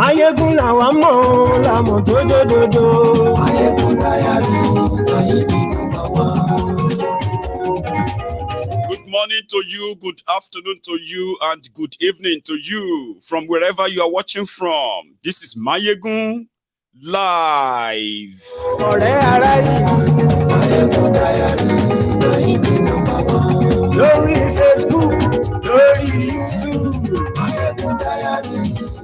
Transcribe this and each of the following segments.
Mayegun làwa mọ̀ làmọ̀ tó dòdòdò. Mayegun Diary, Mayegun number one. Good morning to you, good afternoon to you, and good evening to you from wherever you are watching from. This is Mayegun Live. Ọ̀rẹ́ ara ìlú Mayegun Diary, Mayegun number one. Lórí Facebook, lórí YouTube, Mayegun Diary,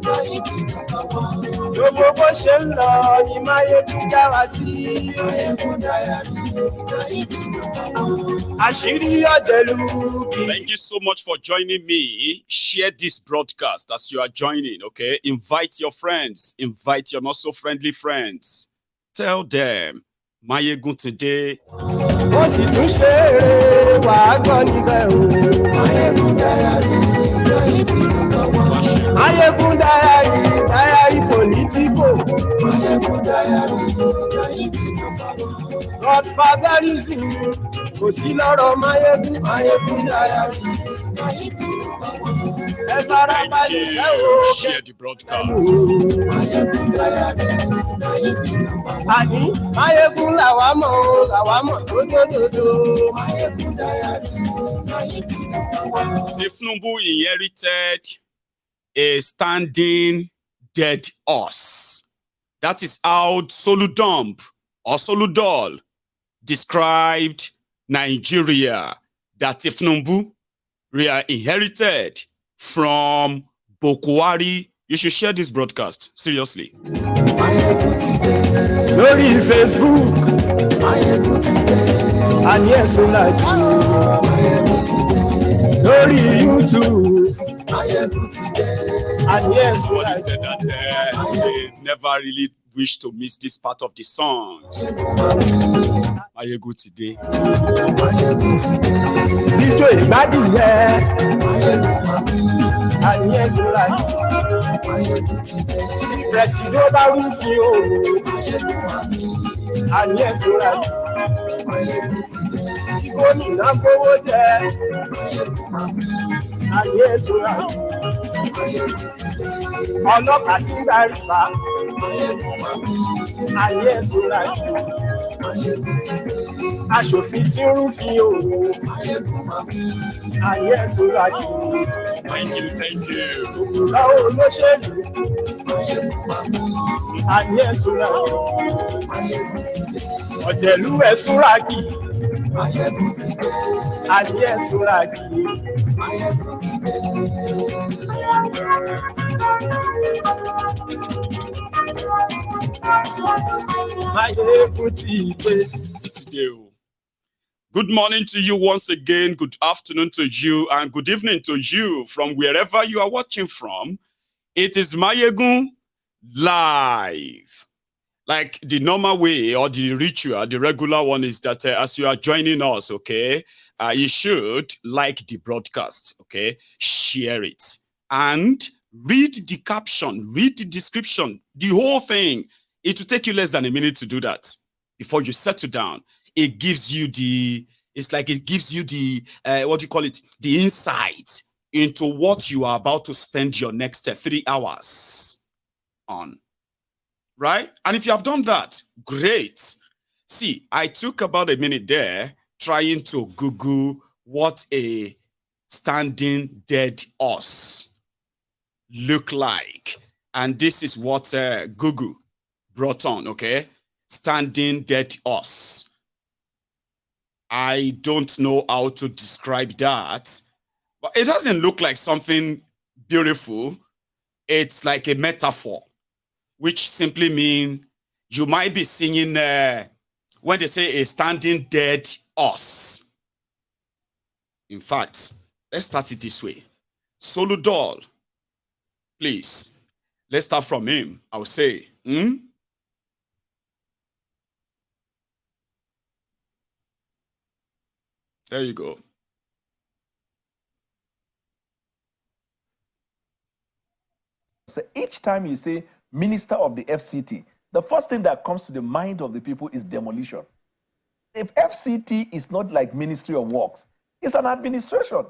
Mayegun number one. Gbogbo bó ṣe ń lọ ni Mayegun já wa sí. Mayegun Diary, Mayegun number one. Àṣírí ọ̀jẹ̀lú. Thank you so much for joining me. Share this broadcast as you are joining, okay? Invite your friends. Invite your not so friendly friends. Tell them, Mayegun today. Ó sì tún ṣe eré wà á gbọ́ níbẹ̀ o. Mayegun Diary, Mayegun number one. Mayegun Diary, Diary politico. Mayegun Diary, Mayegun number one. Godfatherism kò sí lọ́rọ̀ Mayegun. Mayegun Diary, Mayegun number one. Ẹ farabalẹ̀ sẹ́wọ̀. Share the broadcast. Mayegun Diary, Mayegun number one. Àní Mayegun làwa mọ̀ tó dòdòdò. Mayegun Diary, Mayegun number one. Tinubu inherited a standing dead horse. That is how Soludo or Soludo described Nigeria that Tinubu inherited from Buhari. You should share this broadcast, seriously. Lórí Facebook, àní ẹ̀sùn láti. Lórí YouTube, àní ẹ̀sùn Somebody láti. said that they never really wish to miss this part of the songs. Mayegun today. Ijó ìgbádìyẹ, àní ẹ̀sùn láti. Presido bá rúfin o, àní ẹ̀sùn láti. Gómìnà kówó jẹ, àní ẹ̀sùn láti. Ọlọ́pàá tí ń darí bá, àní ẹ̀sùn láti. Aṣòfin tí ń rúfin o, àní ẹ̀sùn láti. Thank you, thank you. Òkúra olóṣèlú, àní ẹ̀sùn láti. Ọ̀jẹ̀lú ẹ̀sùn láti. Àní ẹ̀sùn láti. Mayegun Today. Good morning to you once again. Good afternoon to you and good evening to you from wherever you are watching from. It is Mayegun Live. Like the normal way or the ritual, the regular one is that as you are joining us, okay, you should like the broadcast, okay, share it and read the caption, read the description, the whole thing. It will take you less than a minute to do that before you settle down. It gives you the, it's like it gives you the, what do you call it? The insight into what you are about to spend your next 3 hours on. Right? And if you have done that, great. See, I took about a minute there trying to Google what a standing dead horse look like. And this is what Google brought on, okay? Standing dead horse. I don't know how to describe that, but it doesn't look like something beautiful. It's like a metaphor, which simply means you might be singing when they say a standing dead horse. In fact, let's start it this way. Soludo, please, let's start from him. I'll say, There you go. So each time you say Minister of the FCT, the first thing that comes to the mind of the people is demolition. If FCT is not like Ministry of Works, it's an administration.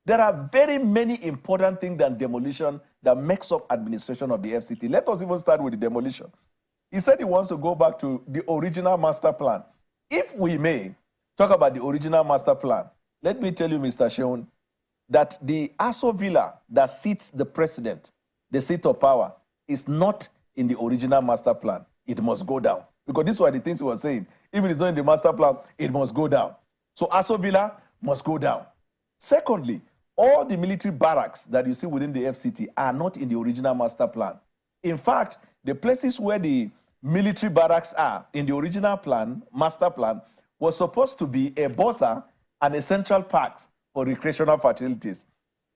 There are very many important things than demolition that makes up administration of the FCT. Let us even start with the demolition. He said he wants to go back to the original master plan. If we may talk about the original master plan, let me tell you, Mr. Sheon, that the Aso Villa that seats the president, the seat of power, is not in the original master plan. It must go down. Because these were the things he was saying. If it is not in the master plan, it must go down. So Aso Villa must go down. Secondly, all the military barracks that you see within the FCT are not in the original master plan. In fact, the places where the military barracks are in the original plan, master plan, was supposed to be a bossa and a central parks for recreational facilities.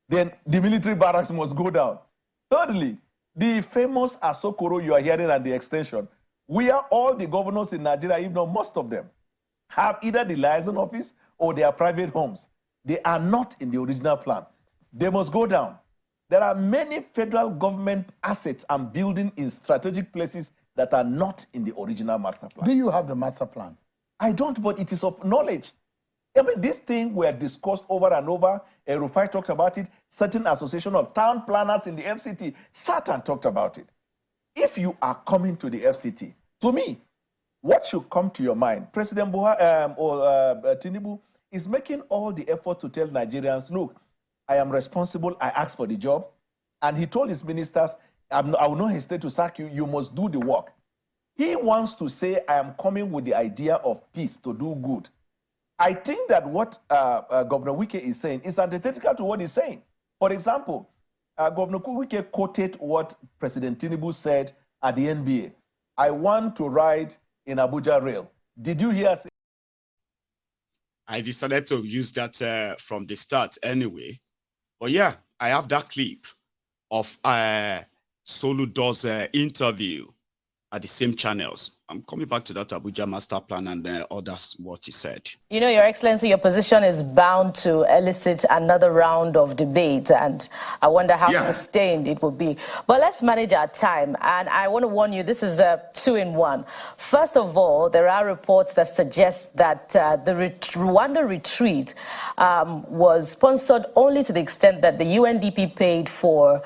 Then the military barracks must go down. Thirdly, the famous Asokoro you are hearing at the extension, where all the governors in Nigeria, if not most of them, have either the liaison office or their private homes. They are not in the original plan. They must go down. There are many federal government assets and buildings in strategic places that are not in the original master plan. Do you have the master plan? I don't, but it is of knowledge. I mean, this thing were discussed over and over. Rufai talked about it. Certain association of town planners in the FCT sat and talked about it. If you are coming to the FCT, to me, what should come to your mind? President Buhari Tinubu is making all the effort to tell Nigerians, look, I am responsible, I asked for the job. And he told his ministers, I will not hesitate to sack you, you must do the work. He wants to say, I am coming with the idea of peace to do good. I think that what Governor Wike is saying is antithetical to what he's saying. For example, Governor Wike quoted what President Tinubu said at the NBA. I want to ride in Abuja rail. Did you hear? I decided to use that from the start anyway. But yeah, I have that clip of Soludo's interview at the same channels. I'm coming back to that Abuja master plan and others, what he said. You know, Your Excellency, your position is bound to elicit another round of debate, and I wonder how sustained it will be. But let's manage our time, and I want to warn you, this is a 2-in-1. First of all, there are reports that suggest that the Rwanda retreat was sponsored only to the extent that the UNDP paid for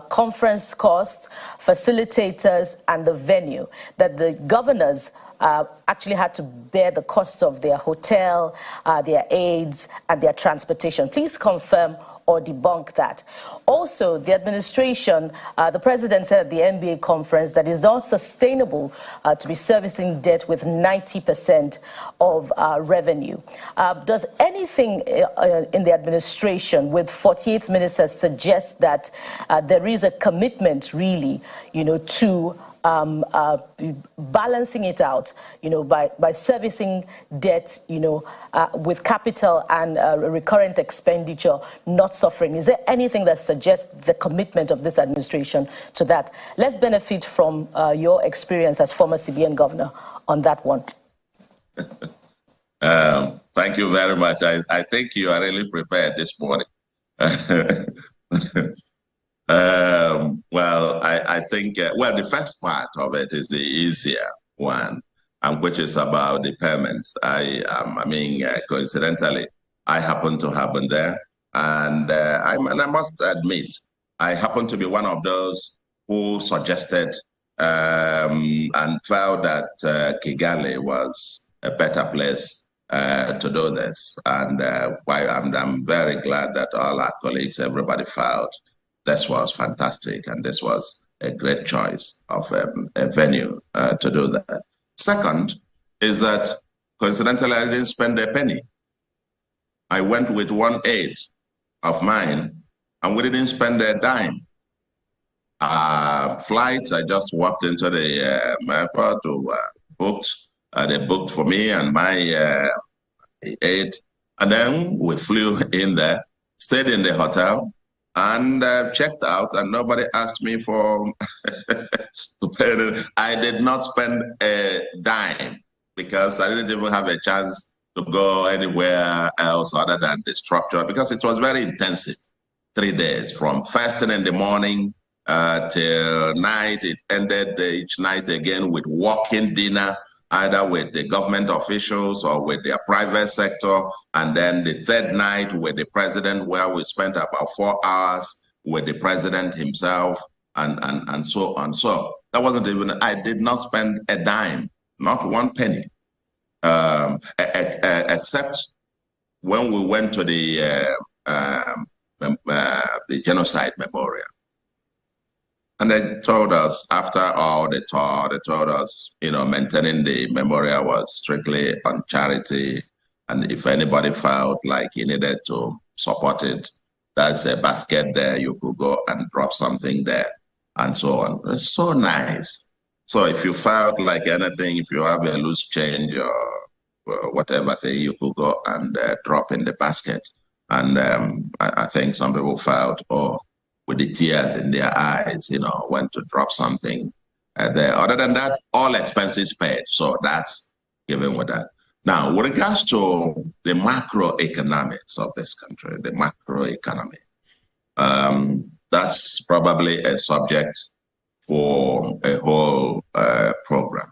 conference costs, facilitators, and the venue, that the governors actually had to bear the cost of their hotel, their aids, and their transportation. Please confirm or debunk that. Also, the administration, the president said at the NBA conference that it's not sustainable to be servicing debt with 90% of revenue. Does anything in the administration with 48 ministers suggest that there is a commitment really, you know, to balancing it out, you know, by servicing debt, you know, with capital and recurrent expenditure not suffering? Is there anything that suggests the commitment of this administration to that? Let's benefit from your experience as former CBN governor on that one. Thank you very much. I think you are really prepared this morning. Well, I think, well, the first part of it is the easier one, and which is about the payments. Coincidentally, I happen to have been there, and I must admit, I happen to be one of those who suggested and felt that Kigali was a better place to do this. And I'm very glad that all our colleagues, everybody felt this was fantastic, and this was a great choice of a venue to do that. Second is that, coincidentally, I didn't spend a penny. I went with 1/8 of mine, and we didn't spend a dime. Flights, I just walked into the airport, they booked for me and my aide, and then we flew in there, stayed in the hotel, and checked out, and nobody asked me for to pay. I did not spend a dime because I didn't even have a chance to go anywhere else other than the structure, because it was very intensive. 3 days, from first thing in the morning till night. It ended each night again with walking dinner either with the government officials or with their private sector. And then the third night with the president, where we spent about 4 hours with the president himself and so on. So that wasn't even, I did not spend a dime, not one penny, except when we went to the genocide memorial. And they told us, after all the tour, they told us, maintaining the memorial was strictly on charity. And if anybody felt like he needed to support it, there's a basket there, you could go and drop something there, and so on. It's so nice. So if you felt like anything, if you have a loose change or whatever thing, you could go and drop in the basket. And I think some people felt, with the tears in their eyes, went to drop something there. Other than that, all expenses paid. So that's given with that. Now, with regards to the macroeconomics of this country, the macroeconomy, that's probably a subject for a whole program.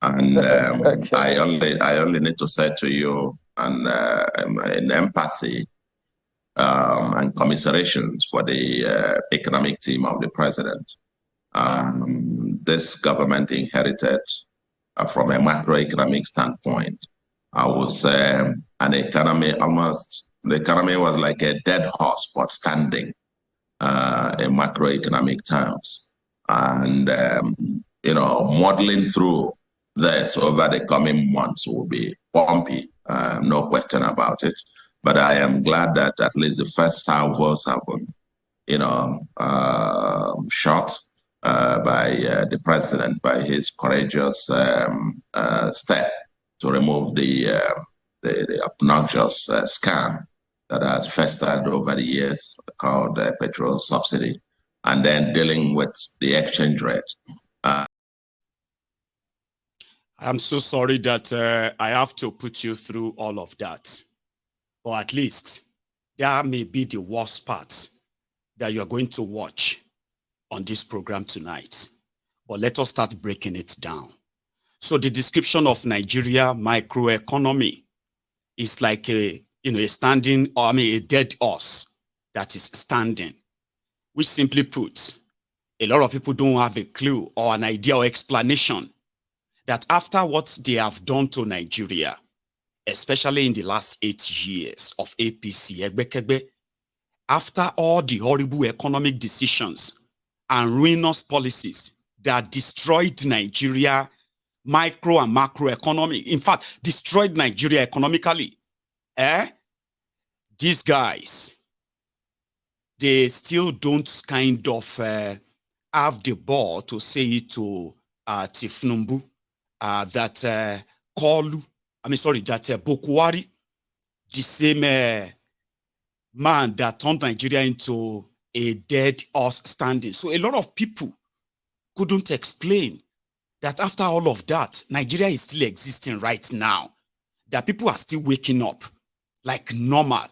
And okay. I only need to say to you, and in empathy and commiserations for the economic team of the president, this government inherited from a macroeconomic standpoint, I would say the economy was like a dead horse, but standing in macroeconomic terms. And, modeling through this over the coming months will be bumpy, no question about it. But I am glad that at least the first salvos have been, shot by the president, by his courageous step to remove the obnoxious scam that has festered over the years called petrol subsidy, and then dealing with the exchange rate. I'm so sorry that I have to put you through all of that. Or at least that may be the worst part that you're going to watch on this program tonight. But let us start breaking it down. So the description of Nigeria microeconomy is like a dead horse that is standing, which simply put, a lot of people don't have a clue or an idea or explanation that after what they have done to Nigeria, especially in the last 8 years of APC, after all the horrible economic decisions and ruinous policies that destroyed Nigeria micro and macroeconomy, in fact, destroyed Nigeria economically, these guys, they still don't kind of have the ball to say it to Tinubu that Buhari, the same man that turned Nigeria into a dead horse standing. So a lot of people couldn't explain that after all of that, Nigeria is still existing right now, that people are still waking up like normal.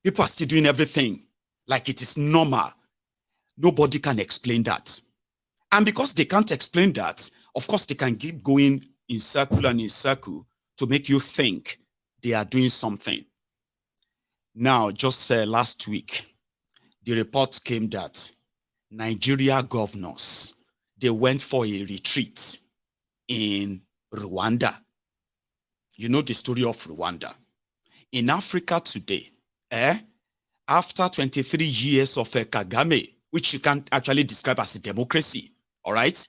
People are still doing everything like it is normal. Nobody can explain that. And because they can't explain that, of course, they can keep going in circle and in circle to make you think they are doing something. Now, just last week, the report came that Nigeria governors, they went for a retreat in Rwanda. You know the story of Rwanda. In Africa today, after 23 years of Kagame, which you can't actually describe as a democracy, all right?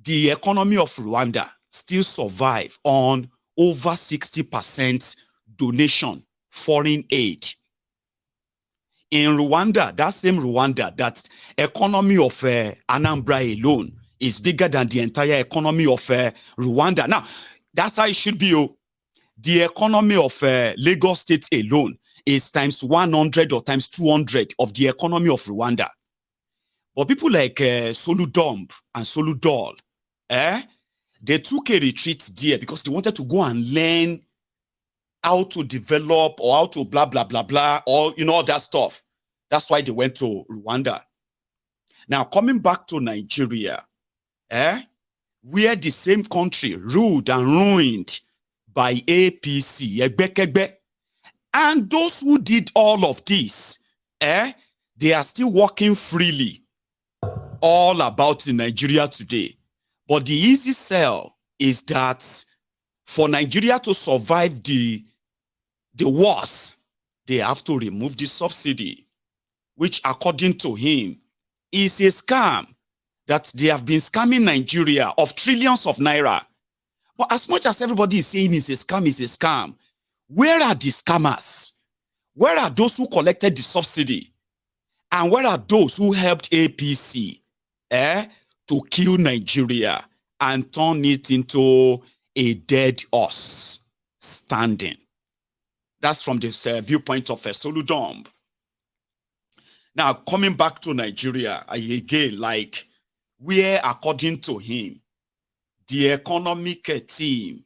The economy of Rwanda still survive on over 60% donation, foreign aid. In Rwanda, that same Rwanda, that economy of Anambra alone is bigger than the entire economy of Rwanda. Now, that's how it should be. The economy of Lagos State alone is times 100 or times 200 of the economy of Rwanda. But people like Soludo and Soludo, they took a retreat there because they wanted to go and learn how to develop or how to blah, blah, blah, blah, or, all that stuff. That's why they went to Rwanda. Now, coming back to Nigeria, where the same country ruled and ruined by APC, Egbekegbe. And those who did all of this, they are still walking freely all about in Nigeria today. But the easy sell is that for Nigeria to survive the wars, they have to remove the subsidy, which according to him is a scam, that they have been scamming Nigeria of trillions of naira. But as much as everybody is saying it's a scam, where are the scammers? Where are those who collected the subsidy? And where are those who helped APC to kill Nigeria and turn it into a dead horse standing? That's from the viewpoint of Soludo. Now, coming back to Nigeria, again, like, where, according to him, the economic team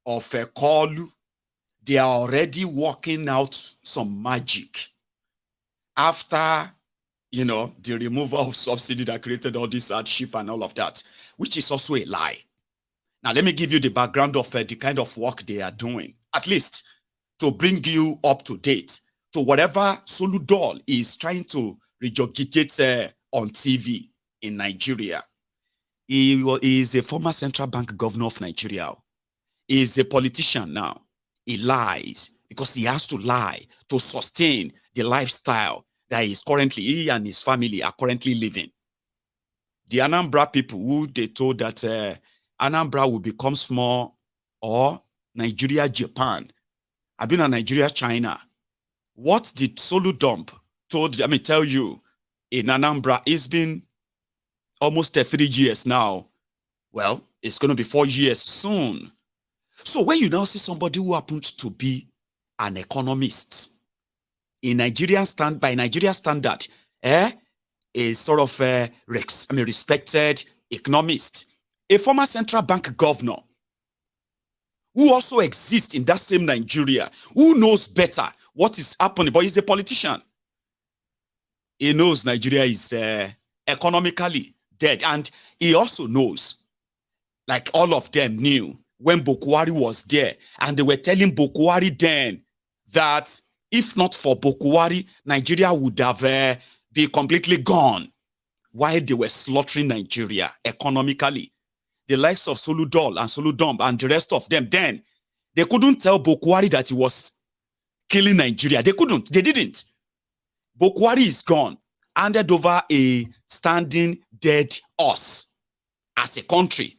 of Kolu, they are already working out some magic after, you know, the removal of subsidy that created all this hardship and all of that, which is also a lie. Now, let me give you the background of the kind of work they are doing, at least to bring you up to date to whatever Soludo is trying to regurgitate on TV in Nigeria. He is a former central bank governor of Nigeria. He is a politician now. He lies because he has to lie to sustain the lifestyle that he and his family are currently living. The Anambra people, who they told that Anambra will become small, or Nigeria, Japan. I've been on Nigeria, China. What did Soludo tell you in Anambra? It's been almost 3 years now. Well, it's going to be 4 years soon. So when you now see somebody who happens to be an economist in Nigerian by Nigerian standard, a sort of respected economist, a former central bank governor who also exists in that same Nigeria, who knows better what is happening, but he's a politician. He knows Nigeria is economically dead, and he also knows, like all of them knew, when Buhari was there, and they were telling Buhari then that if not for Buhari, Nigeria would have been completely gone, while they were slaughtering Nigeria economically. The likes of Soludo and the rest of them, then they couldn't tell Buhari that he was killing Nigeria. They couldn't. They didn't. Buhari is gone, handed over a standing dead horse as a country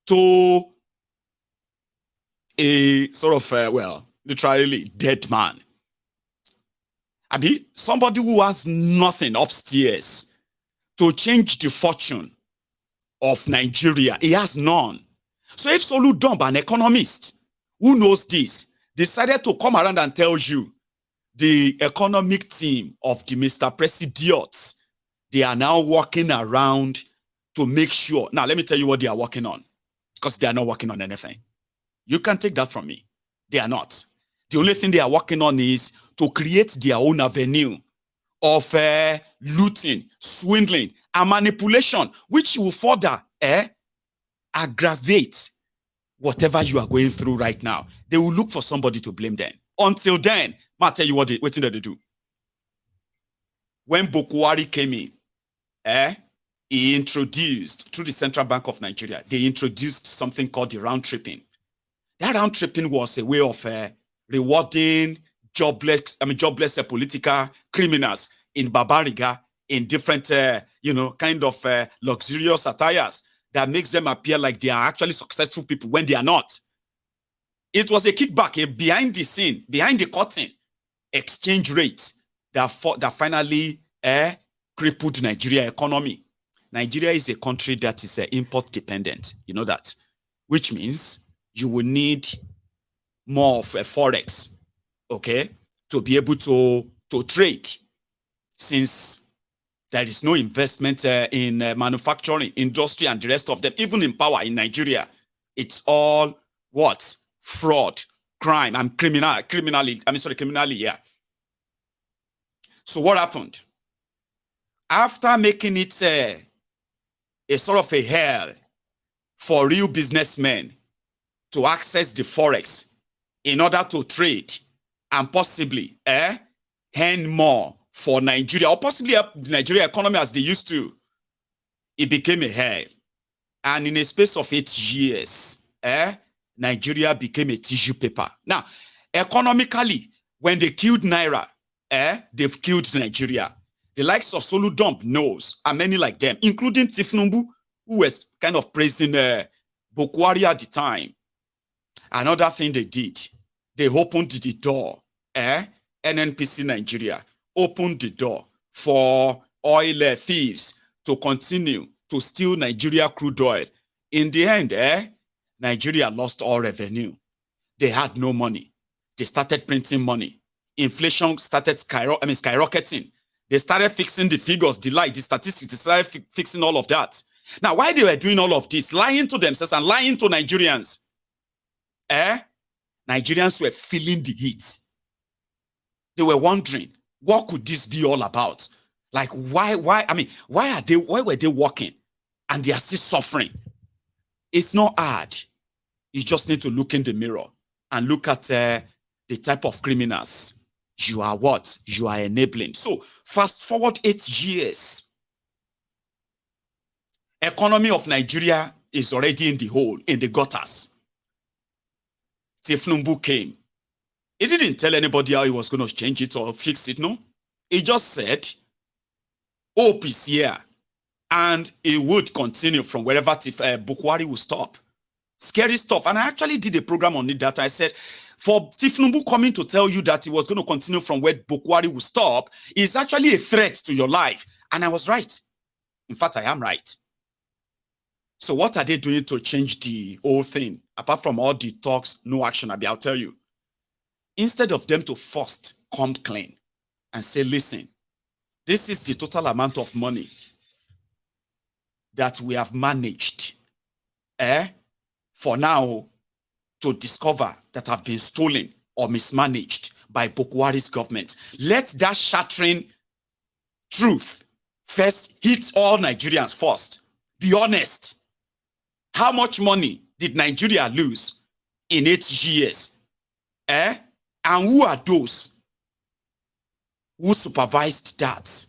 to a sort of, literally dead man. I mean, somebody who has nothing upstairs to change the fortune of Nigeria. He has none. So if Soludo, an economist who knows this, decided to come around and tell you the economic team of the Mr. President, they are now working around to make sure. Now, let me tell you what they are working on, because they are not working on anything. You can take that from me. They are not. The only thing they are working on is to create their own avenue of looting, swindling, and manipulation, which will further aggravate whatever you are going through right now. They will look for somebody to blame them. Until then, I'll tell you what did they do. When Buhari came in, he introduced, through the Central Bank of Nigeria, they introduced something called the round tripping. That round tripping was a way of rewarding jobless political criminals in Babariga in different, kind of luxurious attires that makes them appear like they are actually successful people when they are not. It was a kickback, a behind the scene, behind the curtain exchange rate that finally crippled Nigeria economy. Nigeria is a country that is import dependent. You know that, which means you will need more of a forex, okay, to be able to trade, since there is no investment in manufacturing, industry, and the rest of them, even in power in Nigeria. It's all what? Fraud, crime, and criminally, yeah. So what happened? After making it a sort of a hell for real businessmen to access the forex in order to trade and possibly earn more for Nigeria, or possibly help the Nigeria economy as they used to. It became a hell. And in a space of 8 years, Nigeria became a tissue paper. Now, economically, when they killed Naira, they've killed Nigeria. The likes of Soludo knows, and many like them, including Tinubu, who was kind of praising Buhari at the time. Another thing they did, they opened the door. NNPC Nigeria opened the door for oil thieves to continue to steal Nigeria crude oil. In the end, Nigeria lost all revenue. They had no money. They started printing money. Inflation started skyrocketing. They started fixing the figures, the statistics. They started fixing all of that. Now, why they were doing all of this, lying to themselves and lying to Nigerians, Nigerians were feeling the heat. They were wondering, what could this be all about? Like, why were they working and they are still suffering? It's not hard. You just need to look in the mirror and look at the type of criminals you are you are enabling. So fast forward 8 years. Economy of Nigeria is already in the hole, in the gutters. Tinubu came. He didn't tell anybody how he was going to change it or fix it, no. He just said, hope is here. And it would continue from wherever Buhari will stop. Scary stuff. And I actually did a program on it that I said, for Tinubu coming to tell you that he was going to continue from where Buhari will stop is actually a threat to your life. And I was right. In fact, I am right. So what are they doing to change the whole thing? Apart from all the talks, no action, I'll tell you. Instead of them to first come clean and say, listen, this is the total amount of money that we have managed for now to discover that have been stolen or mismanaged by Buhari's government. Let that shattering truth first hit all Nigerians first. Be honest. How much money did Nigeria lose in 8 years? And who are those who supervised that?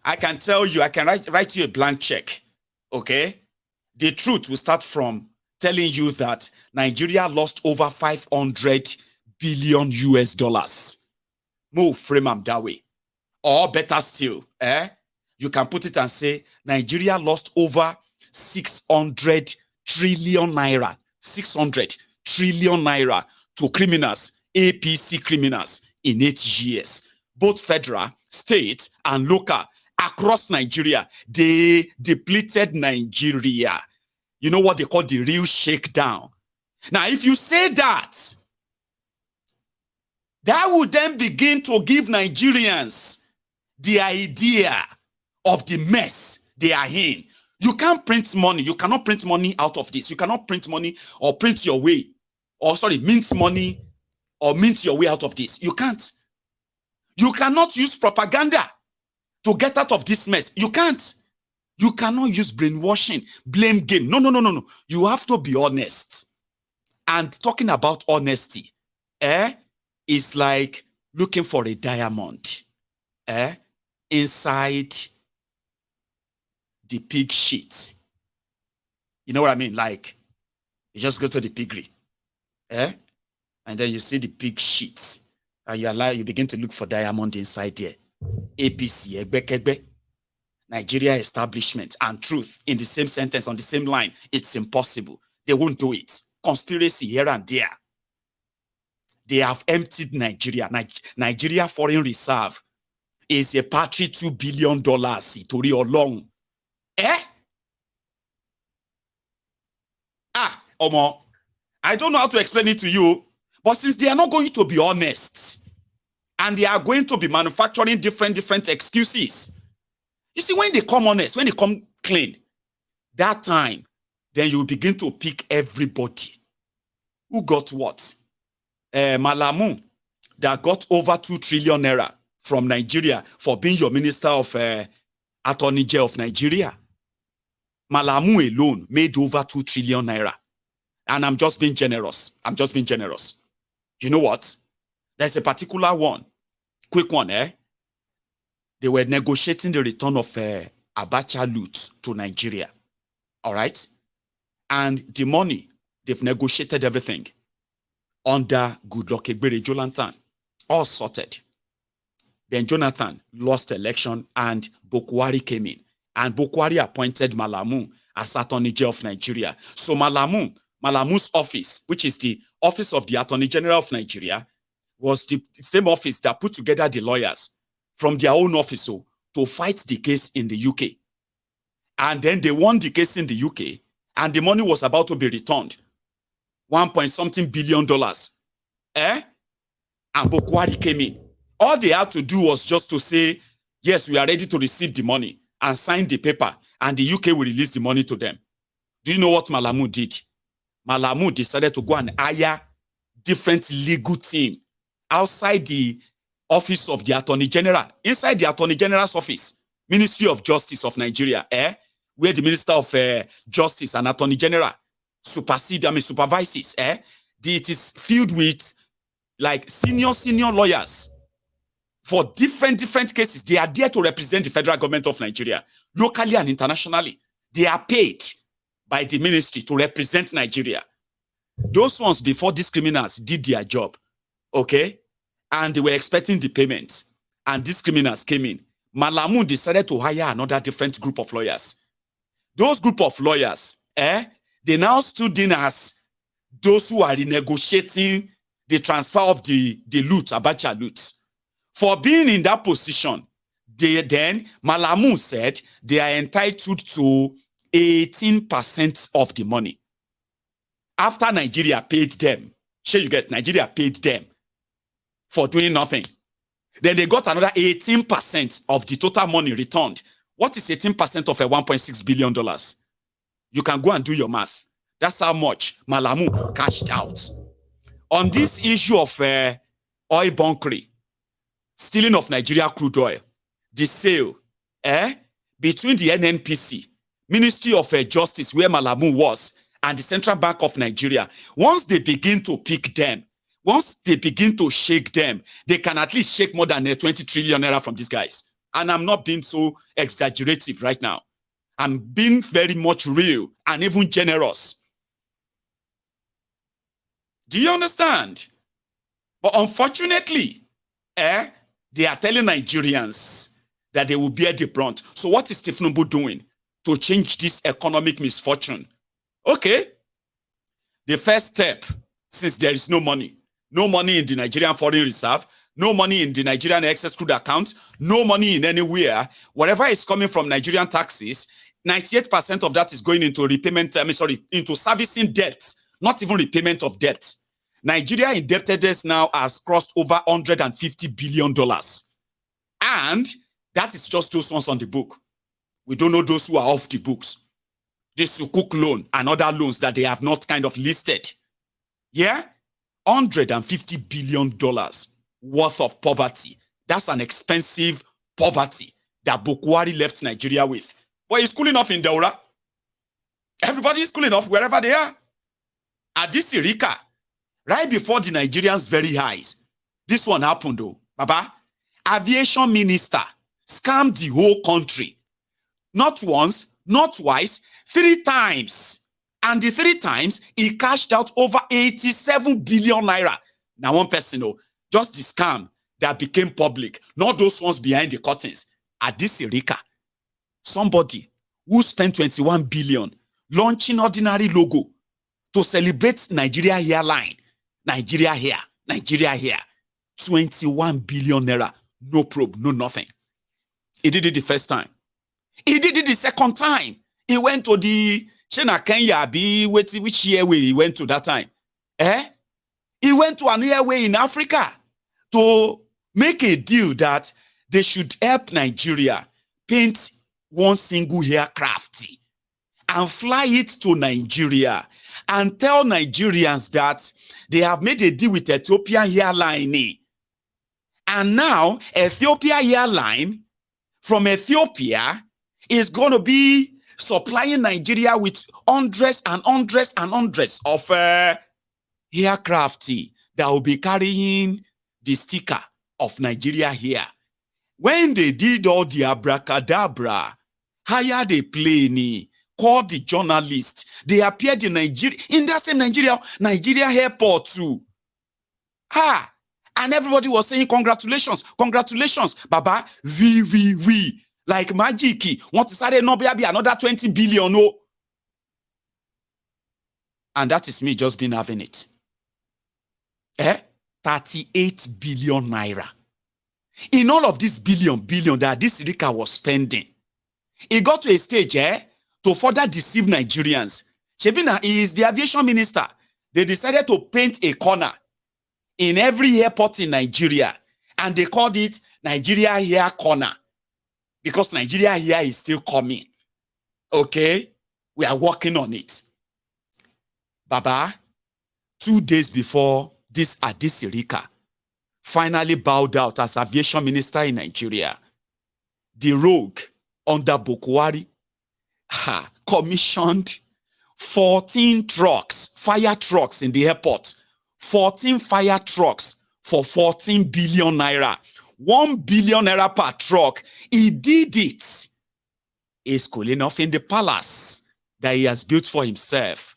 I can tell you, I can write you a blank check, okay? The truth will start from telling you that Nigeria lost over 500 billion US dollars. Move frame them that way. Or better still, you can put it and say, Nigeria lost over 600 trillion naira. 600 trillion naira to criminals, APC criminals in 8 years. Both federal, state, and local across Nigeria. They depleted Nigeria. You know what they call the real shakedown. Now, if you say that, that would then begin to give Nigerians the idea of the mess they are in. You can't print money. You cannot print money out of this. You cannot print money or print your way. Or sorry, mint money or mint your way out of this. You can't. You cannot use propaganda to get out of this mess. You can't. You cannot use brainwashing, blame game. No. You have to be honest. And talking about honesty, is like looking for a diamond, inside the pig shit. You know what I mean? Like, you just go to the piggery, and then you see the pig shit, and you begin to look for diamond inside there. APC, Egbekegbe, Nigeria establishment, and truth in the same sentence, on the same line. It's impossible. They won't do it. Conspiracy here and there. They have emptied Nigeria. Nigeria foreign reserve is a patry $2 billion. Tori Olong. Omo, I don't know how to explain it to you, but since they are not going to be honest, and they are going to be manufacturing different excuses. You see, when they come honest, when they come clean, that time, then you begin to pick everybody. Who got what? Malamu, that got over 2 trillion naira from Nigeria for being your minister of Attorney General of Nigeria. Malamu alone made over 2 trillion naira. And I'm just being generous. I'm just being generous. You know what? There's a particular one. Quick one, eh? They were negotiating the return of Abacha loot to Nigeria. All right? And the money, they've negotiated everything under Goodluck Ebere Jonathan. All sorted. Then Jonathan lost election and Buhari came in. And Buhari appointed Malamu as Attorney General of Nigeria. So Malamu's office, which is the office of the Attorney General of Nigeria, was the same office that put together the lawyers from their own office to fight the case in the UK. And then they won the case in the UK, and the money was about to be returned. $1.something billion. And Buhari came in. All they had to do was just to say, yes, we are ready to receive the money, and sign the paper, and the UK will release the money to them. Do you know what Malamu did? Malamu decided to go and hire different legal team outside the office of the Attorney General, inside the Attorney General's office, Ministry of Justice of Nigeria, where the Minister of Justice and Attorney General supervises. It is filled with like senior lawyers for different cases. They are there to represent the federal government of Nigeria, locally and internationally. They are paid by the ministry to represent Nigeria. Those ones, before these criminals did their job, okay, and they were expecting the payment, and these criminals came in, Malamu decided to hire another different group of lawyers. Those group of lawyers, they now stood in as those who are renegotiating the transfer of the loot, Abacha loot. For being in that position, then Malamu said they are entitled to 18% of the money. After Nigeria paid them, Nigeria paid them for doing nothing. Then they got another 18% of the total money returned. What is 18% of a $1.6 billion? You can go and do your math. That's how much Malamu cashed out. On this issue of oil bunkering, stealing of Nigeria crude oil, the sale between the NNPC, Ministry of Justice, where Malamu was, and the Central Bank of Nigeria, once they begin to pick them, once they begin to shake them, they can at least shake more than 20 trillion naira from these guys. And I'm not being so exaggerative right now. I'm being very much real and even generous. Do you understand? But unfortunately, they are telling Nigerians that they will bear the brunt. So what is Tinubu doing to change this economic misfortune? Okay. The first step, since there is no money in the Nigerian foreign reserve, no money in the Nigerian excess crude account, no money in anywhere, whatever is coming from Nigerian taxes, 98% of that is going into repayment, into servicing debt, not even repayment of debt. Nigeria indebtedness now has crossed over $150 billion. And that is just those ones on the book. We don't know those who are off the books. The Sukuk loan and other loans that they have not kind of listed. Yeah? $150 billion worth of poverty. That's an expensive poverty that Buhari left Nigeria with. But he's cooling off in Daura. Everybody is cooling off wherever they are. At this Irika, right before the Nigerians' very highs, this one happened though. Baba, aviation minister scammed the whole country. Not once, not twice, 3 times. And the 3 times, he cashed out over 87 billion naira. Now one person, just the scam that became public, not those ones behind the curtains. At this Irika, somebody who spent 21 billion launching ordinary logo to celebrate Nigeria airline. Nigeria here. 21 billion naira. No probe, no nothing. He did it the first time. He did it the second time. He went to the Kenya, which airway he went to that time? He went to an airway in Africa to make a deal that they should help Nigeria paint one single aircraft and fly it to Nigeria and tell Nigerians that they have made a deal with Ethiopian Airline. And now Ethiopia Airline from Ethiopia is going to be supplying Nigeria with hundreds and hundreds and hundreds of aircraft that will be carrying the sticker of Nigeria here. When they did all the abracadabra, hired a plane, called the journalist, they appeared in Nigeria, in that same Nigeria airport too. And everybody was saying, congratulations, congratulations, Baba, V. Like magic, want to say no be another 20 billion, no. And that is me just been having it. 38 billion naira. In all of this billion that this Rika was spending, it got to a stage to further deceive Nigerians. Shebina is the aviation minister. They decided to paint a corner in every airport in Nigeria, and they called it Nigeria Air Corner, because Nigeria Air is still coming. Okay? We are working on it. Baba, 2 days before this Adis Rika finally bowed out as aviation minister in Nigeria, the rogue under Buhari commissioned 14 trucks, fire trucks in the airport. 14 fire trucks for 14 billion naira. 1 billion naira per truck. He did it. He's cool enough in the palace that he has built for himself.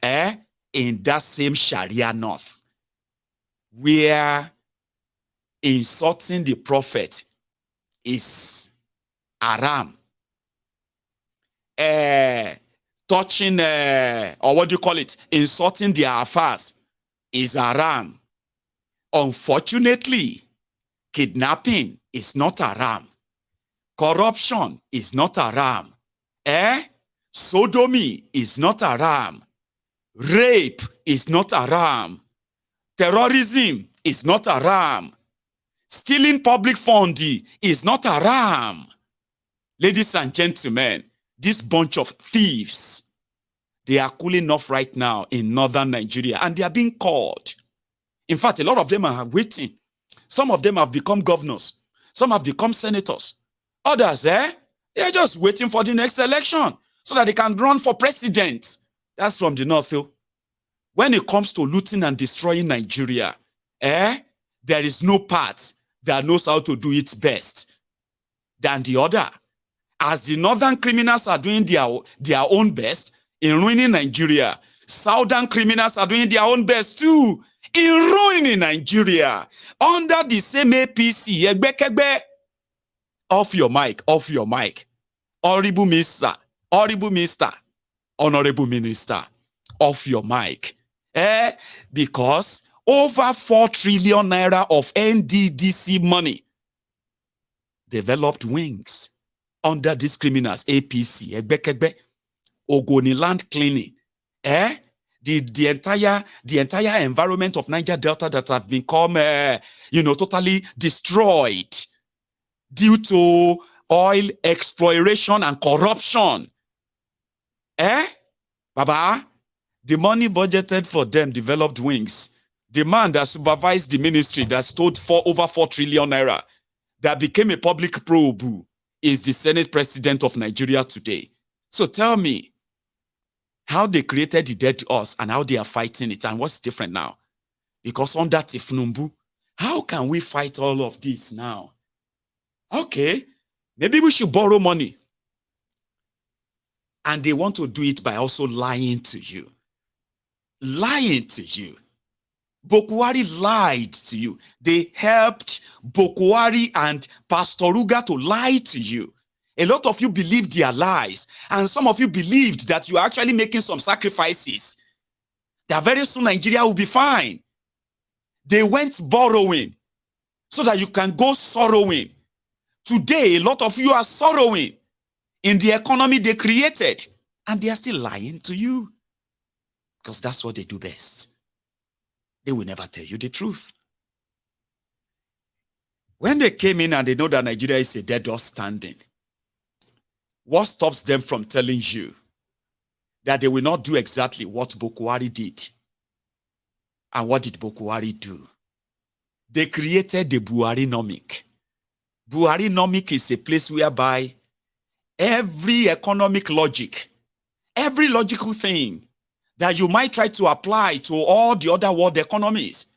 In that same Sharia North, where insulting the prophet is haram. Touching, or what do you call it? Insulting their affairs is haram. Unfortunately, kidnapping is not haram. Corruption is not haram. Sodomy is not haram. Rape is not haram. Terrorism is not haram. Stealing public funding is not haram. Ladies and gentlemen, this bunch of thieves, they are cooling off right now in northern Nigeria, and they are being called. In fact, a lot of them are waiting. Some of them have become governors. Some have become senators. Others, they're just waiting for the next election so that they can run for president. That's from the north, though. When it comes to looting and destroying Nigeria, there is no part that knows how to do it best than the other. As the northern criminals are doing their own best in ruining Nigeria, southern criminals are doing their own best too in ruining Nigeria under the same APC. Off your mic, off your mic. Honorable Minister, Honorable Minister, off your mic. Because over 4 trillion naira of NDDC money developed wings under these criminals, APC, Ogoni land cleaning, the entire environment of Niger Delta that have become, totally destroyed due to oil exploration and corruption. Baba, the money budgeted for them developed wings. The man that supervised the ministry that stood for over 4 trillion naira, that became a public probe, is the Senate President of Nigeria today. So tell me how they created the dead horse and how they are fighting it, and what's different now? Because under Tinubu, how can we fight all of this now? Okay, maybe we should borrow money. And they want to do it by also lying to you. Lying to you. Buhari lied to you. They helped Buhari and Pastor Ruga to lie to you. A lot of you believed their lies, and some of you believed that you are actually making some sacrifices, that very soon Nigeria will be fine. They went borrowing so that you can go sorrowing. Today, a lot of you are sorrowing in the economy they created, and they are still lying to you because that's what they do best. They will never tell you the truth. When they came in and they know that Nigeria is a dead horse standing, what stops them from telling you that they will not do exactly what Buhari did? And what did Buhari do? They created the Buharinomic. Buharinomic is a place whereby every economic logic, every logical thing that you might try to apply to all the other world economies,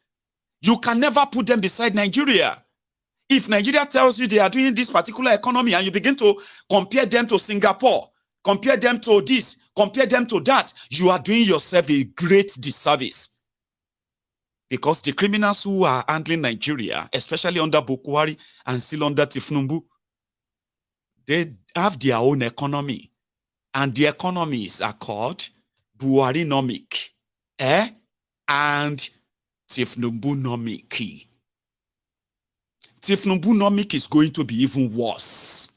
you can never put them beside Nigeria. If Nigeria tells you they are doing this particular economy and you begin to compare them to Singapore, compare them to this, compare them to that, you are doing yourself a great disservice. Because the criminals who are handling Nigeria, especially under Buhari and still under Tinubu, they have their own economy. And the economies are called Buhari-nomic and Tinubu-nomic. Tinubu-nomic is going to be even worse.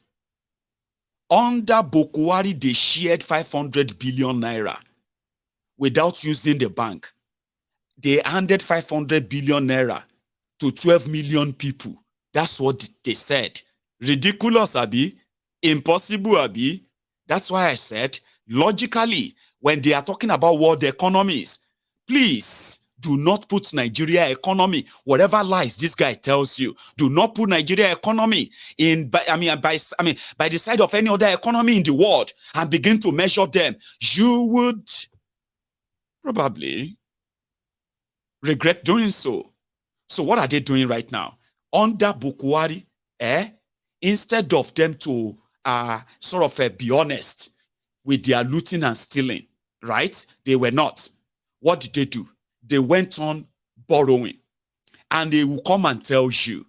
Under Buhari, they shared 500 billion naira without using the bank. They handed 500 billion naira to 12 million people. That's what they said. Ridiculous, Abi. Impossible, Abi. That's why I said, logically, when they are talking about world economies, please do not put Nigeria economy, whatever lies this guy tells you, do not put Nigeria economy by the side of any other economy in the world and begin to measure them. You would probably regret doing so. So what are they doing right now? Under Buhari, instead of them to be honest with their looting and stealing, right? They were not. What did they do? They went on borrowing. And they will come and tell you,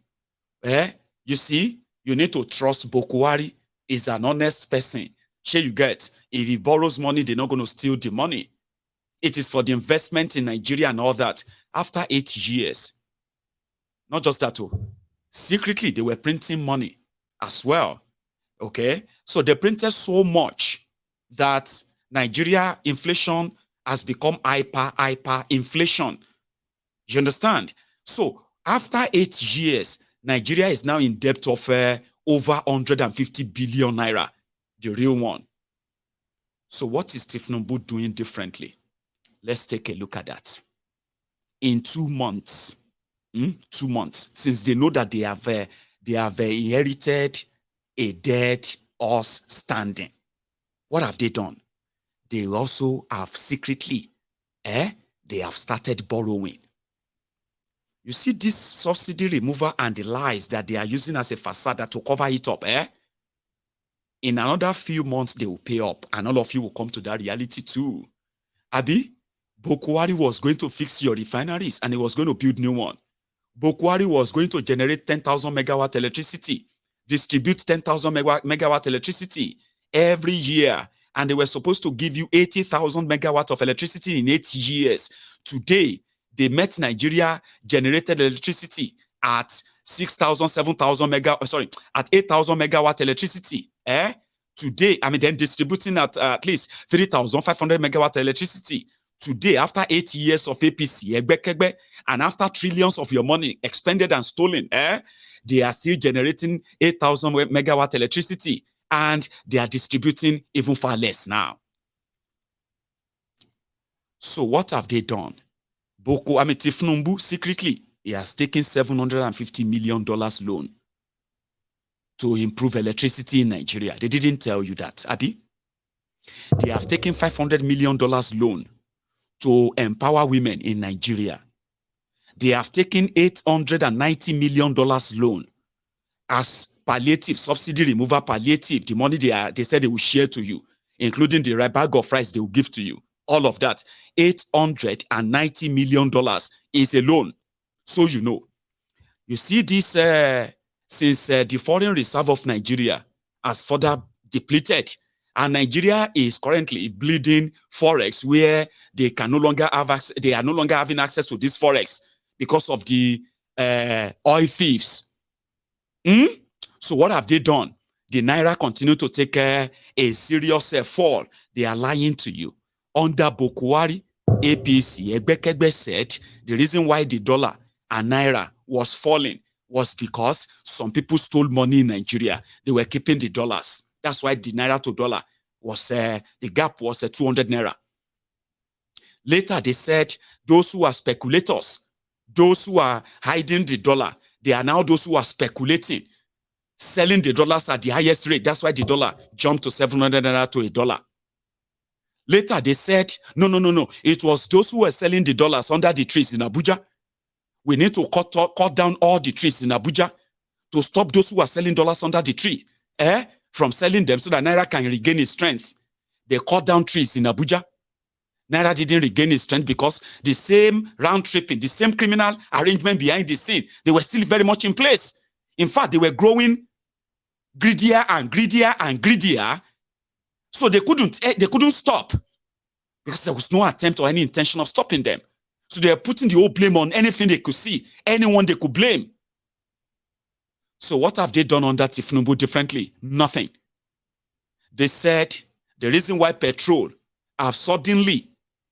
you see, you need to trust Buhari is an honest person. Sure, you get, if he borrows money, they're not going to steal the money. It is for the investment in Nigeria and all that. After 8 years, not just that, secretly, they were printing money as well. Okay, so they printed so much that Nigeria inflation has become hyper inflation. You understand? So after 8 years, Nigeria is now in debt of over 150 billion naira, the real one. So what is Tinubu doing differently? Let's take a look at that. In 2 months, 2 months, since they know that they have inherited a dead horse standing. What have they done? They also have secretly, they have started borrowing. You see this subsidy removal and the lies that they are using as a facade to cover it up, In another few months, they will pay up and all of you will come to that reality too. Abi, Buhari was going to fix your refineries and he was going to build new one. Buhari was going to generate 10,000 megawatt electricity, distribute 10,000 megawatt electricity every year, and they were supposed to give you 80,000 megawatt of electricity in 8 years. Today, they met Nigeria generated electricity at 6,000, 7,000 megawatt, at 8,000 megawatt electricity. Today, then distributing at least 3,500 megawatt electricity. Today, after 8 years of APC, and after trillions of your money expended and stolen, they are still generating 8,000 megawatt electricity, and they are distributing even far less now. So what have they done? Tinubu secretly, he has taken $750 million loan to improve electricity in Nigeria. They didn't tell you that, Abi. They have taken $500 million loan to empower women in Nigeria. They have taken $890 million loan as palliative, subsidy removal palliative, the money they said they will share to you, including the bag of rice they will give to you. All of that, $890 million is a loan. So you know. You see this, since the foreign reserve of Nigeria has further depleted, and Nigeria is currently bleeding forex where they can no longer have access, they are no longer having access to this forex because of the oil thieves. So what have they done? The Naira continue to take a serious fall. They are lying to you. Under Buhari, APC, Egbekegbe said the reason why the dollar and Naira was falling was because some people stole money in Nigeria. They were keeping the dollars. That's why the Naira to dollar was, the gap was 200 Naira. Later, they said those who are speculators, those who are hiding the dollar, they are now those who are speculating. selling the dollars at the highest rate. That's why the dollar jumped to 700 naira to $1. Later, they said, no. It was those who were selling the dollars under the trees in Abuja. We need to cut down all the trees in Abuja to stop those who are selling dollars under the tree from selling them so that Naira can regain its strength. They cut down trees in Abuja. Naira didn't regain its strength because the same round tripping, the same criminal arrangement behind the scene, they were still very much in place. In fact, they were growing greedier and greedier and greedier. So they couldn't stop because there was no attempt or any intention of stopping them. So they were putting the whole blame on anything they could see, anyone they could blame. So what have they done under Tinubu differently? Nothing. They said the reason why petrol have suddenly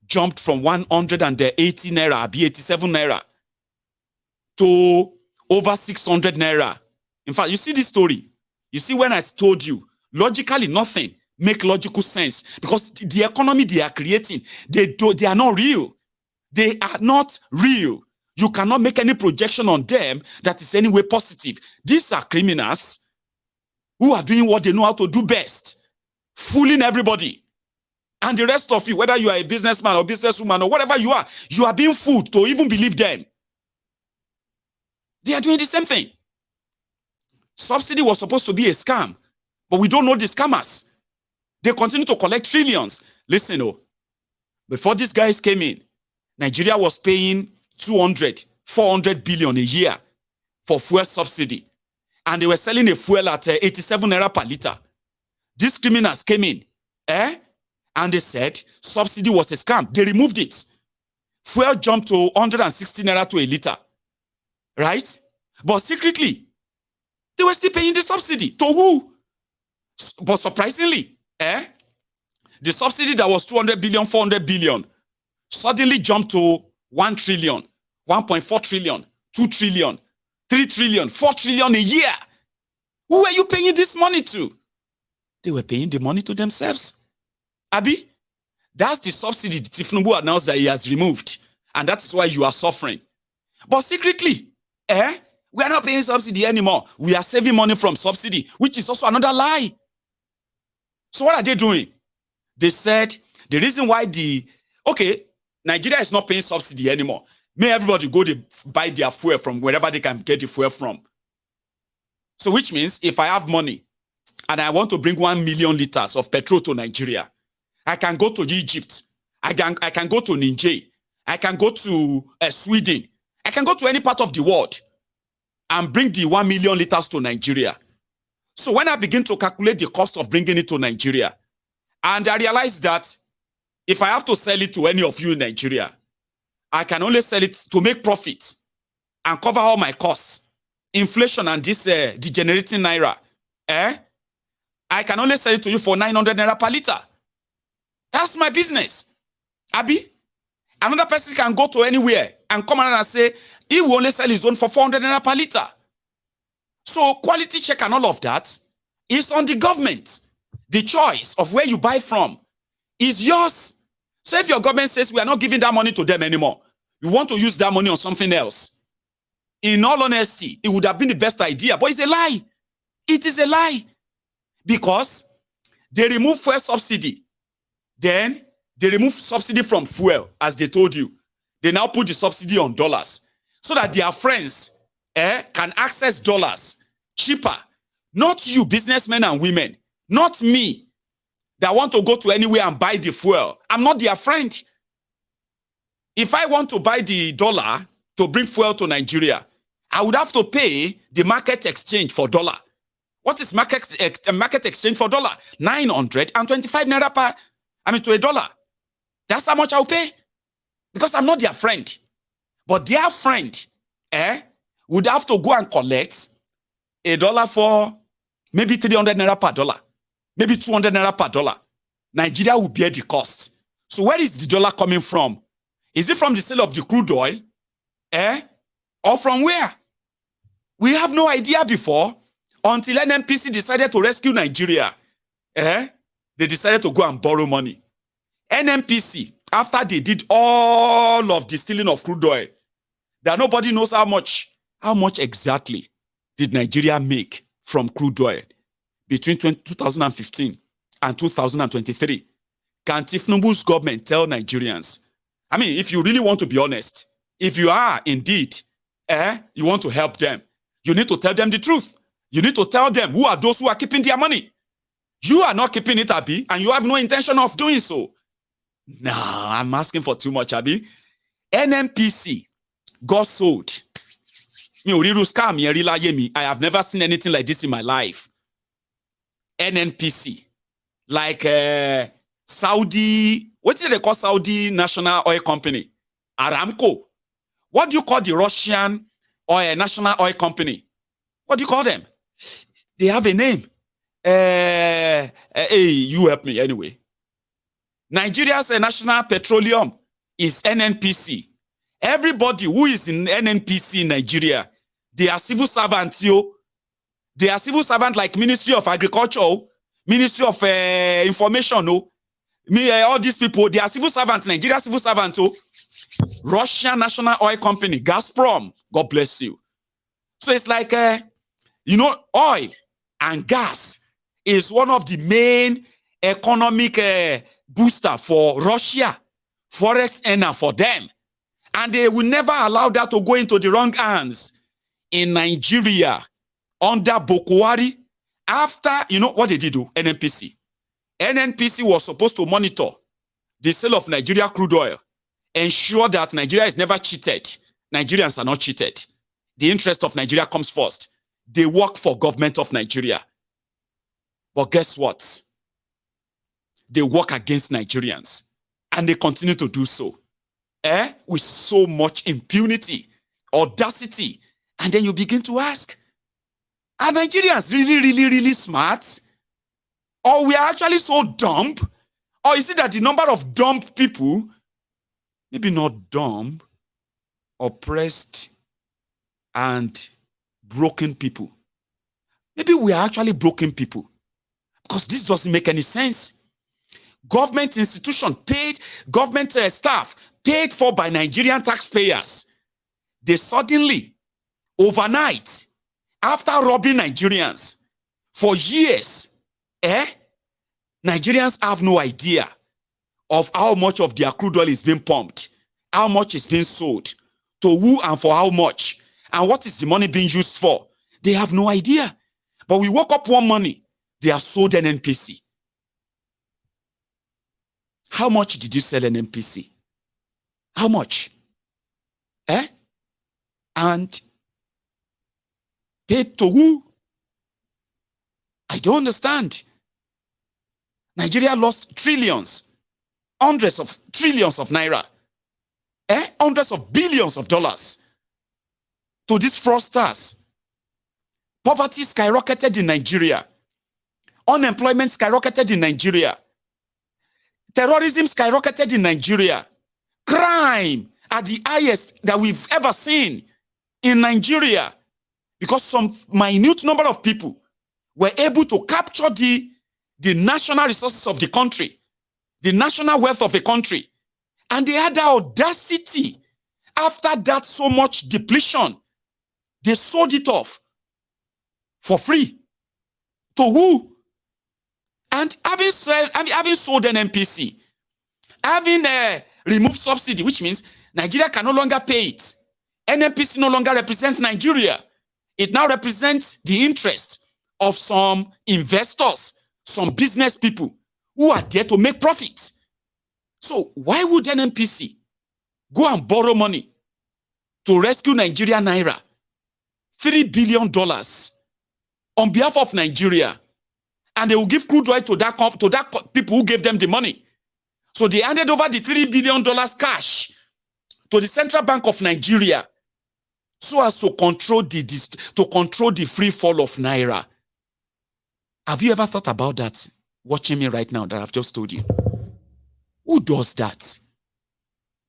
jumped from 180 naira, 87 naira, to over 600 naira. In fact, you see this story. You see when I told you, logically nothing make logical sense because the economy they are creating, they are not real. They are not real. You cannot make any projection on them that is any way positive. These are criminals who are doing what they know how to do best, fooling everybody. And the rest of you, whether you are a businessman or businesswoman or whatever you are being fooled to even believe them. They are doing the same thing. Subsidy was supposed to be a scam, but we don't know the scammers. They continue to collect trillions. Listen, before these guys came in, Nigeria was paying 400 billion a year for fuel subsidy. And they were selling a fuel at 87 naira per liter. These criminals came in, and they said subsidy was a scam. They removed it. Fuel jumped to 160 naira to a liter. Right? But secretly, they were still paying the subsidy. To who? But surprisingly, the subsidy that was 200 billion, 400 billion, suddenly jumped to 1 trillion, 1.4 trillion, 2 trillion, 3 trillion, 4 trillion a year. Who were you paying this money to? They were paying the money to themselves. Abi, that's the subsidy Tinubu announced that he has removed. And that's why you are suffering. But secretly, we are not paying subsidy anymore. We are saving money from subsidy, which is also another lie. So what are they doing? They said the reason why Nigeria is not paying subsidy anymore. May everybody go to buy their fuel from wherever they can get the fuel from. So which means if I have money and I want to bring 1 million liters of petrol to Nigeria, I can go to Egypt. I can go to Niger. I can go to Sweden. I can go to any part of the world and bring the 1 million liters to Nigeria. So when I begin to calculate the cost of bringing it to Nigeria, and I realize that if I have to sell it to any of you in Nigeria, I can only sell it to make profit and cover all my costs, inflation and this degenerating naira. I can only sell it to you for 900 naira per liter. That's my business. Abi, another person can go to anywhere and come around and say, he will only sell his own for 400 naira per liter. So quality check and all of that is on the government. The choice of where you buy from is yours. So if your government says we are not giving that money to them anymore, you want to use that money on something else, in all honesty, it would have been the best idea, but it's a lie. It is a lie. Because they remove fuel subsidy. Then they remove subsidy from fuel, as they told you. They now put the subsidy on dollars so that their friends can access dollars cheaper. Not you, businessmen and women. Not me, that want to go to anywhere and buy the fuel. I'm not their friend. If I want to buy the dollar to bring fuel to Nigeria, I would have to pay the market exchange for dollar. What is market exchange for dollar? 925 naira to a dollar. That's how much I'll pay. Because I'm not their friend. But their friend would have to go and collect a dollar for maybe 300 naira per dollar. Maybe 200 naira per dollar. Nigeria will bear the cost. So where is the dollar coming from? Is it from the sale of the crude oil? Or from where? We have no idea before until NNPC decided to rescue Nigeria. They decided to go and borrow money. NNPC, after they did all of the stealing of crude oil, that nobody knows how much exactly did Nigeria make from crude oil between 2015 and 2023. Can Tinubu's government tell Nigerians? I mean, if you really want to be honest, if you are indeed, you want to help them, you need to tell them the truth. You need to tell them who are those who are keeping their money. You are not keeping it, Abi, and you have no intention of doing so. Nah, I'm asking for too much, Abi. NNPC got sold. I have never seen anything like this in my life. NNPC, like Saudi, what do they call Saudi National Oil Company? Aramco. What do you call the Russian oil, National Oil Company? What do you call them? They have a name. Hey, you help me anyway. Nigeria's National Petroleum is NNPC. Everybody who is in NNPC in Nigeria, they are civil servants, yo. They are civil servants like Ministry of Agriculture, Ministry of Information, all these people, they are civil servants, Nigeria civil servants, Russian National Oil Company, Gazprom, God bless you. So it's like, oil and gas is one of the main economic booster for Russia, forex earner for them. And they will never allow that to go into the wrong hands. In Nigeria, under Buhari, after, what did he do? NNPC. NNPC was supposed to monitor the sale of Nigeria crude oil, ensure that Nigeria is never cheated. Nigerians are not cheated. The interest of Nigeria comes first. They work for government of Nigeria. But guess what? They work against Nigerians. And they continue to do so. With so much impunity, audacity. And then you begin to ask, are Nigerians really, really, really smart? Or we are actually so dumb? Or is it that the number of dumb people, maybe not dumb, oppressed and broken people, maybe we are actually broken people? Because this doesn't make any sense. Government institution paid, government staff paid for by Nigerian taxpayers. They suddenly, overnight, after robbing Nigerians for years, Nigerians have no idea of how much of their crude oil is being pumped, how much is being sold, to who and for how much, and what is the money being used for. They have no idea. But we woke up one morning, they have sold NNPC. How much did you sell NNPC? How much? And paid to who? I don't understand. Nigeria lost trillions, hundreds of trillions of naira, hundreds of billions of dollars to these fraudsters. Poverty skyrocketed in Nigeria. Unemployment skyrocketed in Nigeria. Terrorism skyrocketed in Nigeria. Crime at the highest that we've ever seen in Nigeria, because some minute number of people were able to capture the national resources of the country, the national wealth of the country. And they had the audacity, after that so much depletion, they sold it off for free. To who? And having sold an NNPC, having removed subsidy, which means Nigeria can no longer pay it. NNPC no longer represents Nigeria. It now represents the interest of some investors, some business people who are there to make profit. So why would NNPC go and borrow money to rescue Nigeria naira, $3 billion on behalf of Nigeria, and they will give crude oil to that people who gave them the money? So they handed over the $3 billion cash to the Central Bank of Nigeria, so as to control the free fall of naira. Have you ever thought about that? Watching me right now, that I've just told you. Who does that?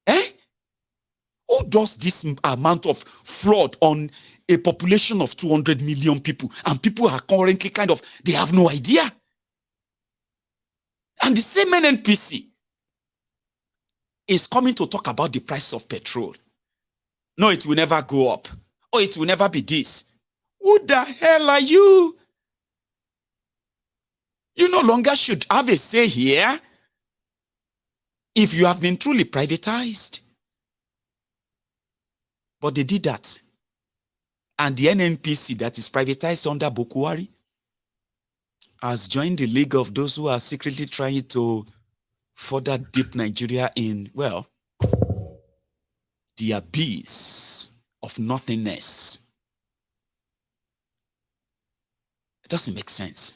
Who does this amount of fraud on a population of 200 million people? And people are currently they have no idea. And the same NNPC is coming to talk about the price of petrol. No, it will never go up. Or it will never be this. Who the hell are you You no longer should have a say here if you have been truly privatized. But they did that. And the NNPC that is privatized under Buhari has joined the league of those who are secretly trying to further dip Nigeria in, well, the abyss of nothingness. It doesn't make sense.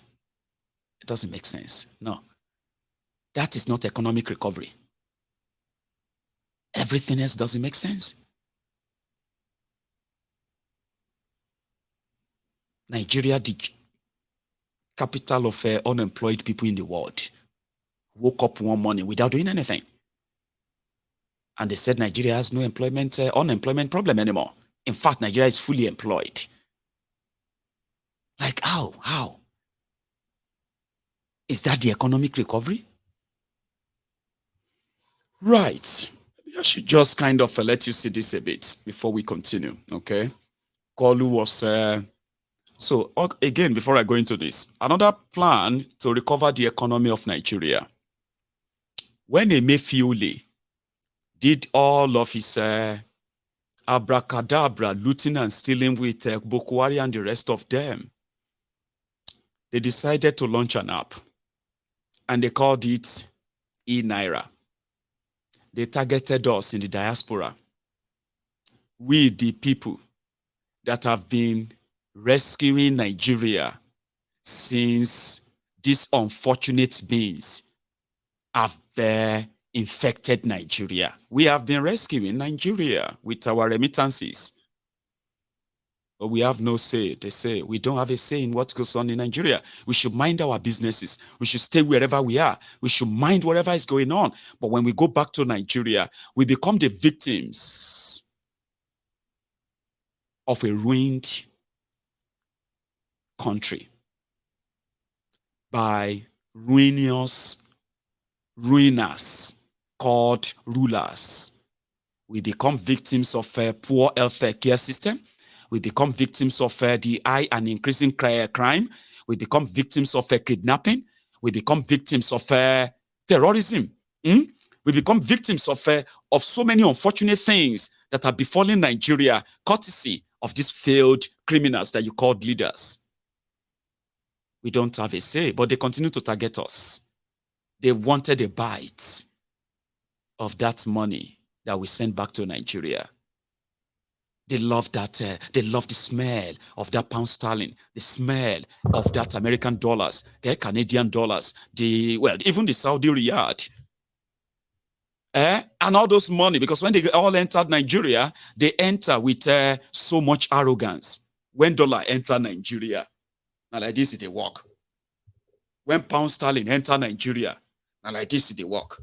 It doesn't make sense. No. That is not economic recovery. Everything else doesn't make sense. Nigeria, the capital of unemployed people in the world, woke up one morning without doing anything. And they said Nigeria has no unemployment problem anymore. In fact, Nigeria is fully employed. Like how? How? Is that the economic recovery? Right. I should just kind of let you see this a bit before we continue, okay? Kolu was, so again, before I go into this, another plan to recover the economy of Nigeria. When Emefiele did all of his abracadabra, looting and stealing with Buhari and the rest of them, they decided to launch an app, and they called it e-Naira. They targeted us in the diaspora. We, the people that have been rescuing Nigeria since these unfortunate beings have infected Nigeria. We have been rescuing Nigeria with our remittances. But we have no say. They say we don't have a say in what goes on in Nigeria. We should mind our businesses. We should stay wherever we are. We should mind whatever is going on. But when we go back to Nigeria, we become the victims of a ruined country by ruiners called rulers. We become victims of a poor health care system. We become victims of the high and increasing crime. We become victims of kidnapping. We become victims of terrorism. We become victims of so many unfortunate things that are befalling Nigeria, courtesy of these failed criminals that you called leaders. We don't have a say, but they continue to target us. They wanted a bite of that money that we sent back to Nigeria. They love that. They love the smell of that pound sterling, the smell of that American dollars, Canadian dollars, even the Saudi riyal. And all those money, because when they all entered Nigeria, they enter with so much arrogance. When dollar enter Nigeria, now like this, they work. When pound sterling enter Nigeria, now like this, they work.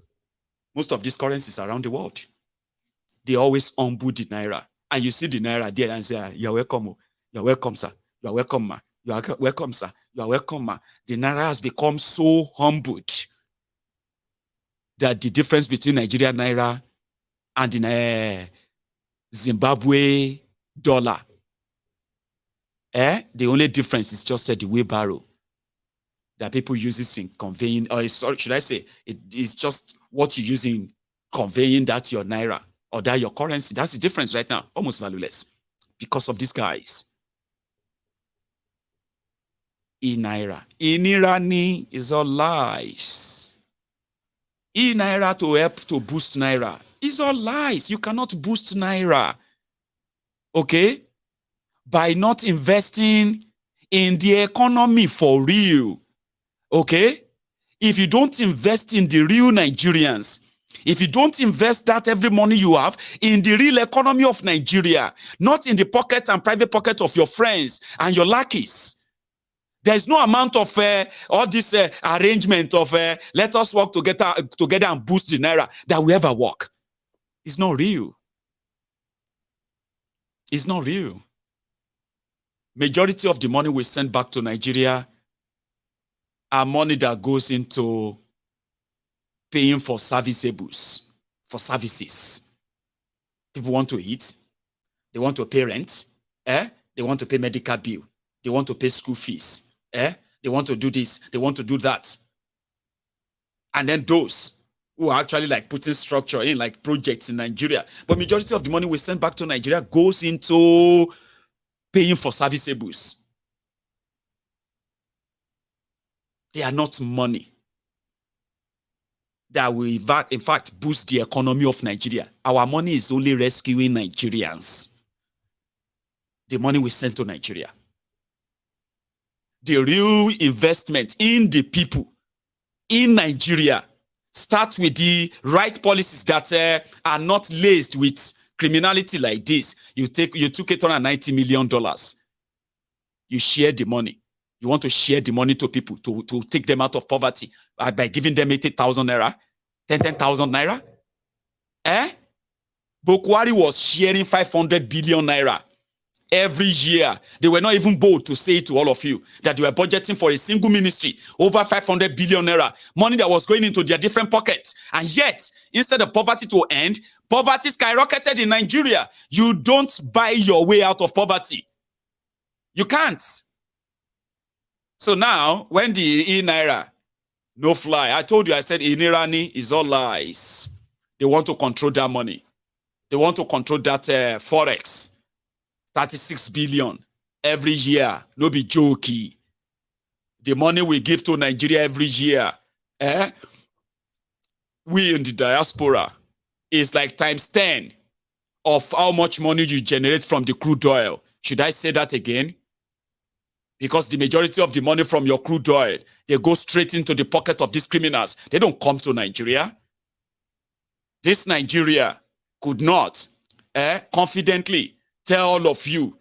Most of these currencies around the world, they always humble the Naira. And you see the Naira there and say, you're welcome. You're welcome, sir. You're welcome, ma. You're welcome, sir. You're welcome, ma. The Naira has become so humbled that the difference between Nigerian Naira and the Zimbabwe dollar, the only difference is just the wheelbarrow that people use this in conveying, or should I say, it's just what you use in conveying that your Naira or that your currency. That's the difference right now, almost valueless because of these guys. E-Naira. E-Naira is all lies. E-Naira to help to boost Naira is all lies. You cannot boost Naira, okay, by not investing in the economy for real, okay? If you don't invest in the real Nigerians, if you don't invest that every money you have in the real economy of Nigeria, not in the pocket and private pocket of your friends and your lackeys, there's no amount of all this arrangement of let us work together and boost the Naira that will ever work. It's not real. It's not real. Majority of the money we send back to Nigeria are money that goes into paying for services. People want to eat. They want to pay rent. They want to pay medical bill. They want to pay school fees. They want to do this. They want to do that. And then those who are actually like putting structure in like projects in Nigeria. But majority of the money we send back to Nigeria goes into paying for serviceables. They are not money that will in fact boost the economy of Nigeria. Our money is only rescuing Nigerians. The money we send to Nigeria. The real investment in the people in Nigeria starts with the right policies that are not laced with criminality like this. You took $890 million. You share the money. You want to share the money to people to take them out of poverty by giving them 80,000 naira, 10,000 naira. Buhari was sharing 500 billion naira every year. They were not even bold to say to all of you that they were budgeting for a single ministry over 500 billion naira, money that was going into their different pockets. And yet, instead of poverty to end, poverty skyrocketed in Nigeria. You don't buy your way out of poverty. You can't. So now, when the e-naira no fly, I told you, I said Inirani is all lies. They want to control that money. They want to control that forex. 36 billion every year. No be jokey. The money we give to Nigeria every year, we in the diaspora is like times 10 of how much money you generate from the crude oil. Should I say that again? Because the majority of the money from your crude oil, they go straight into the pocket of these criminals. They don't come to Nigeria. This Nigeria could not confidently tell all of you